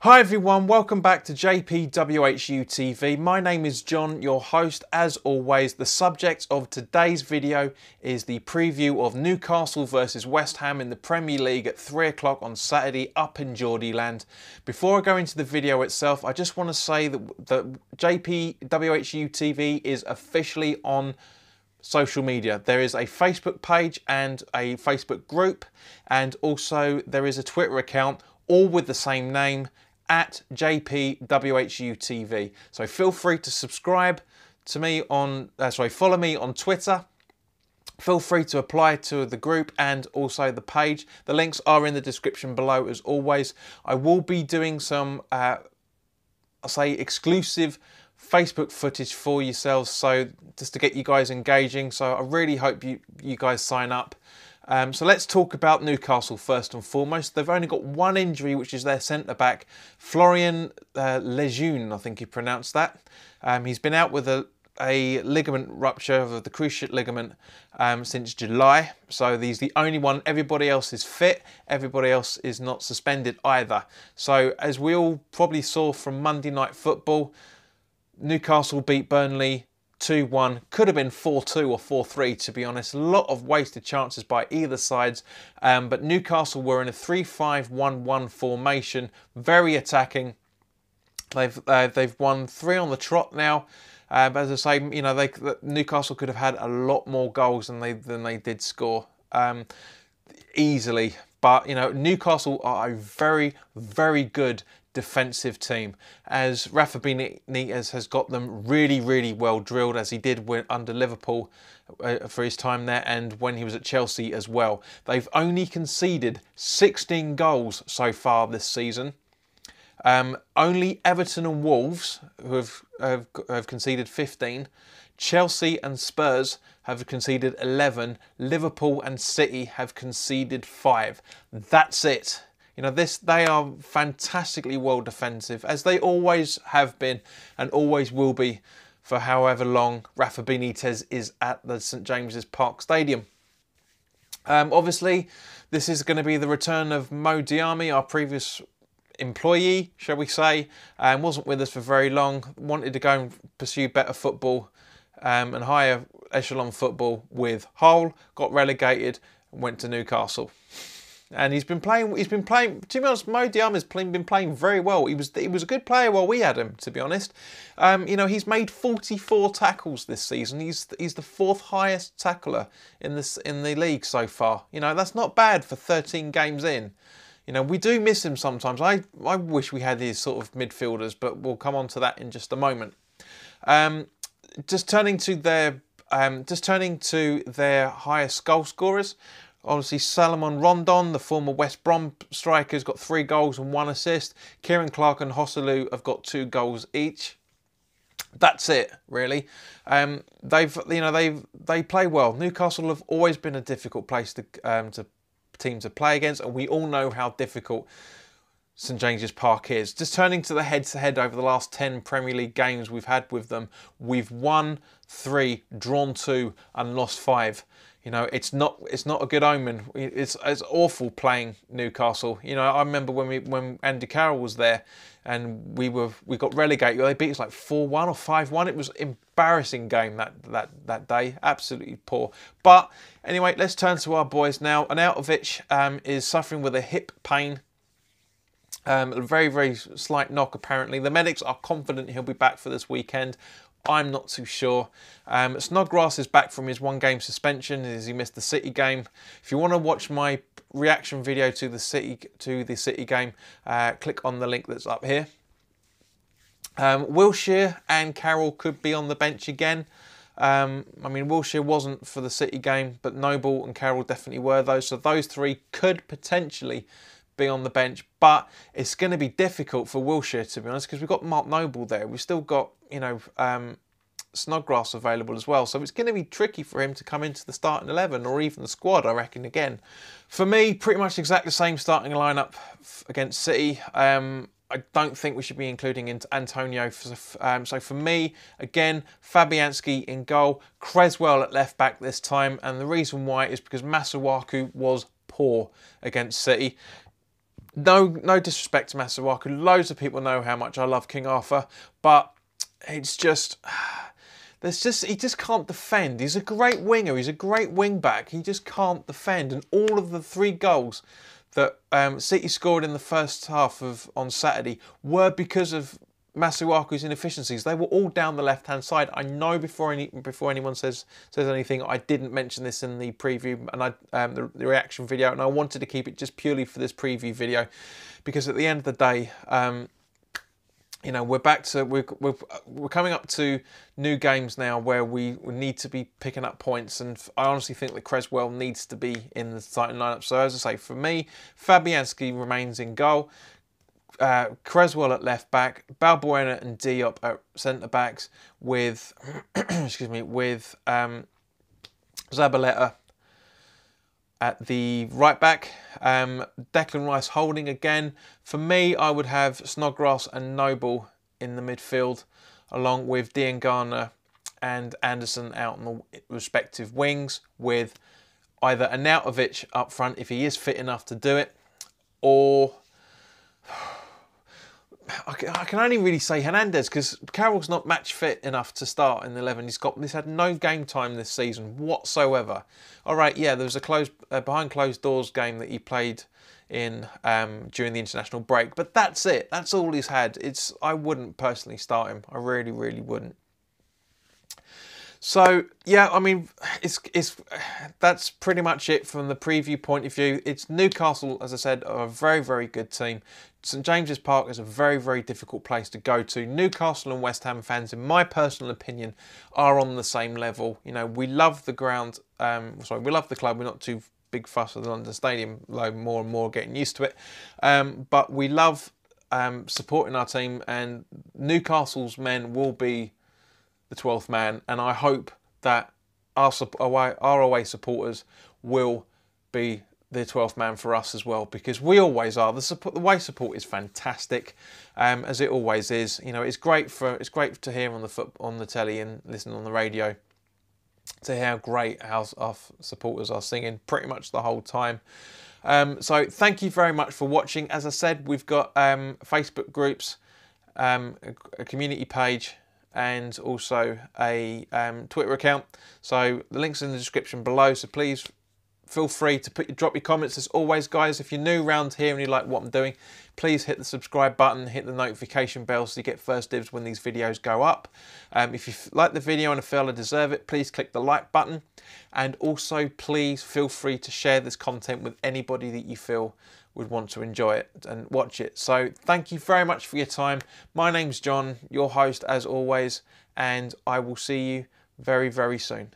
Hi everyone, welcome back to JPWHUTV. My name is John, your host. As always, the subject of today's video is the preview of Newcastle versus West Ham in the Premier League at 3 o'clock on Saturday up in Geordieland. Before I go into the video itself, I just want to say that JPWHUTV is officially on social media. There is a Facebook page and a Facebook group, and also there is a Twitter account, all with the same name, at JPWHUTV. So feel free to subscribe to me on, follow me on Twitter. Feel free to apply to the group and also the page. The links are in the description below as always. I will be doing some, exclusive Facebook footage for yourselves, so just to get you guys engaging. So I really hope you guys sign up. So let's talk about Newcastle first and foremost. They've only got one injury, which is their centre-back, Florian Lejeune, I think you pronounced that. He's been out with a ligament rupture of the cruciate ligament since July. So he's the only one. Everybody else is fit. Everybody else is not suspended either. So as we all probably saw from Monday Night Football, Newcastle beat Burnley 2-1, could have been 4-2 or 4-3 to be honest. A lot of wasted chances by either sides, but Newcastle were in a 3-5-1-1 formation, very attacking. They've won 3 on the trot now. But as I say, you know, Newcastle could have had a lot more goals than they did score easily. But you know, Newcastle are a very, very good defensive team, as Rafa Benitez has got them really, really well drilled, as he did under Liverpool for his time there and when he was at Chelsea as well. They've only conceded 16 goals so far this season. Only Everton and Wolves, who have conceded 15. Chelsea and Spurs have conceded 11. Liverpool and City have conceded 5. That's it. You know, they are fantastically well defensive, as they always have been and always will be for however long Rafa Benitez is at the St James's Park Stadium. Obviously, this is going to be the return of Mo Diarmi, our previous employee, shall we say, wasn't with us for very long, wanted to go and pursue better football and higher echelon football with Hull, got relegated and went to Newcastle. And he's been playing, to be honest, Mo Diarmi's been playing very well. He was a good player while we had him, to be honest. You know, he's made 44 tackles this season. He's the 4th highest tackler in the league so far. You know, that's not bad for 13 games in. You know, we do miss him sometimes. I wish we had his sort of midfielders, but we'll come on to that in just a moment. Just turning to their highest goal scorers. Obviously, Salomon Rondon, the former West Brom striker, has got 3 goals and 1 assist. Kieran Clark and Joselu have got 2 goals each. That's it, really. They play well. Newcastle have always been a difficult place to team to play against, and we all know how difficult St James's Park is. Just turning to the head-to-head over the last 10 Premier League games we've had with them, we've won 3, drawn 2, and lost 5. You know, it's not a good omen. It's awful playing Newcastle. You know, I remember when Andy Carroll was there, and we got relegated. They beat us like 4-1 or 5-1. It was an embarrassing game that day. Absolutely poor. But anyway, let's turn to our boys now. Arnautovic is suffering with a hip pain. A very, very slight knock apparently. The medics are confident he'll be back for this weekend. I'm not too sure. Snodgrass is back from his 1-game suspension as he missed the City game. If you want to watch my reaction video to the City game, click on the link that's up here. Wilshere and Carroll could be on the bench again. I mean, Wilshere wasn't for the City game, but Noble and Carroll definitely were those. So those 3 could potentially be on the bench, but it's going to be difficult for Wilshere, to be honest, because we've got Mark Noble there. We've still got, you know, Snodgrass available as well, so it's going to be tricky for him to come into the starting 11 or even the squad, I reckon, again. For me, pretty much exactly the same starting lineup against City. I don't think we should be including Antonio. So for me, again, Fabianski in goal, Creswell at left back this time, and the reason why is because Masuaku was poor against City. no disrespect to Masuaku. Loads of people know how much I love King Arthur, but it's just, he just can't defend. He's a great winger. He's a great wing back. He just can't defend. And all of the 3 goals that City scored in the first half on Saturday were because of Masuaku's inefficiencies. They were all down the left-hand side. I know before anyone says anything, I didn't mention this in the preview and the reaction video, and I wanted to keep it just purely for this preview video, because at the end of the day, you know, we're coming up to new games now where we need to be picking up points, and I honestly think that Creswell needs to be in the starting lineup. So as I say, for me, Fabianski remains in goal, Creswell at left back, Balbuena and Diop at centre backs, with excuse me, with Zabaleta at the right back, Declan Rice holding again. For me, I would have Snodgrass and Noble in the midfield, along with Diangana and Anderson out on the respective wings, with either Arnautovic up front if he is fit enough to do it, or I can only really say Hernandez, because Carroll's not match fit enough to start in the 11. He's had no game time this season whatsoever. All right, yeah, there was a behind closed doors game that he played in during the international break, but that's it. That's all he's had. I wouldn't personally start him. I really, really wouldn't. So yeah, I mean, that's pretty much it from the preview point of view. It's Newcastle, as I said, are a very, very good team. St James's Park is a very, very difficult place to go to. Newcastle and West Ham fans, in my personal opinion, are on the same level. You know, we love the ground. We love the club. We're not too big fuss with the London Stadium, though more and more getting used to it. But we love supporting our team, and Newcastle's men will be the 12th man, and I hope that our away supporters will be the 12th man for us as well, because we always are. The away support is fantastic, as it always is. You know, it's great to hear on the telly and listen on the radio to hear how great our supporters are singing pretty much the whole time. So thank you very much for watching. As I said, we've got Facebook groups, a community page, and also a Twitter account. So the link's in the description below, so please feel free to drop your comments. As always, guys, if you're new around here and you like what I'm doing, please hit the subscribe button, hit the notification bell so you get first dibs when these videos go up. If you like the video and feel I deserve it, please click the like button, and also please feel free to share this content with anybody that you feel would want to enjoy it and watch it. So thank you very much for your time. My name's John, your host as always, and I will see you very, very soon.